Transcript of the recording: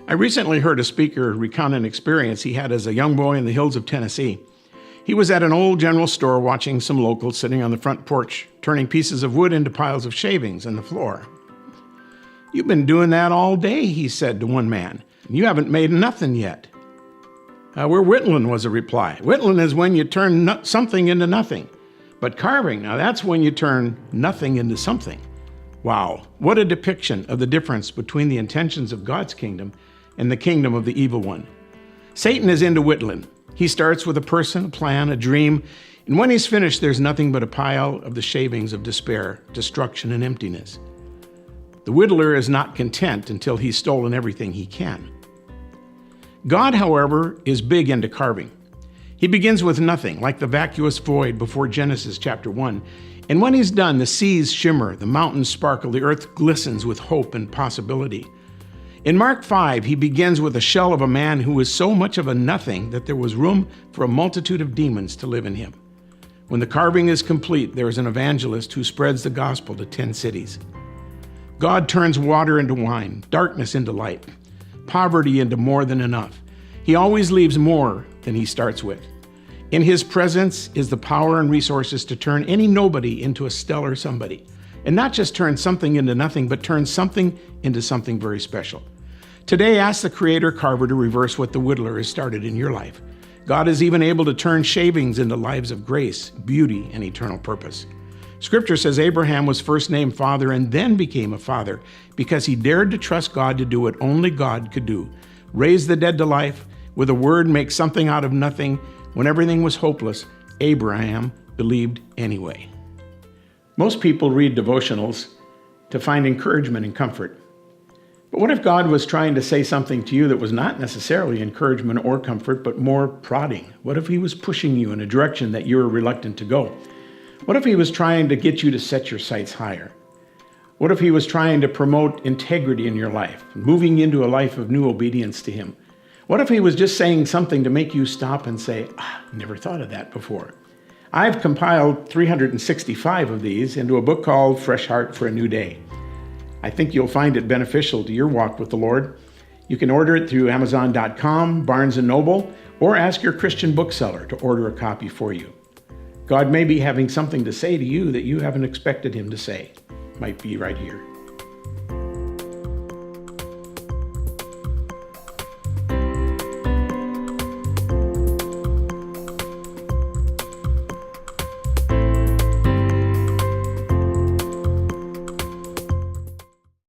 I recently heard a speaker recount an experience he had as a young boy in the hills of Tennessee. He was at an old general store watching some locals sitting on the front porch, turning pieces of wood into piles of shavings on the floor. "You've been doing that all day," he said to one man. "You haven't made nothing yet." "We're whittling," was the reply. "Whittling is when you turn something into nothing. But carving, now that's when you turn nothing into something." Wow, what a depiction of the difference between the intentions of God's kingdom and the kingdom of the evil one. Satan is into whittling. He starts with a person, a plan, a dream, and when he's finished, there's nothing but a pile of the shavings of despair, destruction, and emptiness. The whittler is not content until he's stolen everything he can. God, however, is big into carving. He begins with nothing, like the vacuous void before Genesis chapter 1. And when he's done, the seas shimmer, the mountains sparkle, the earth glistens with hope and possibility. In Mark 5, he begins with a shell of a man who was so much of a nothing that there was room for a multitude of demons to live in him. When the carving is complete, there is an evangelist who spreads the gospel to 10 cities. God turns water into wine, darkness into light, poverty into more than enough. He always leaves more than he starts with. In his presence is the power and resources to turn any nobody into a stellar somebody. And not just turn something into nothing, but turn something into something very special. Today, ask the Creator Carver to reverse what the whittler has started in your life. God is even able to turn shavings into lives of grace, beauty, and eternal purpose. Scripture says Abraham was first named father and then became a father because he dared to trust God to do what only God could do. Raise the dead to life, with a word make something out of nothing. When everything was hopeless, Abraham believed anyway. Most people read devotionals to find encouragement and comfort. But what if God was trying to say something to you that was not necessarily encouragement or comfort, but more prodding? What if he was pushing you in a direction that you were reluctant to go? What if he was trying to get you to set your sights higher? What if he was trying to promote integrity in your life, moving into a life of new obedience to him? What if he was just saying something to make you stop and say, never thought of that before? I've compiled 365 of these into a book called Fresh Heart for a New Day. I think you'll find it beneficial to your walk with the Lord. You can order it through Amazon.com, Barnes & Noble, or ask your Christian bookseller to order a copy for you. God may be having something to say to you that you haven't expected him to say. Might be right here.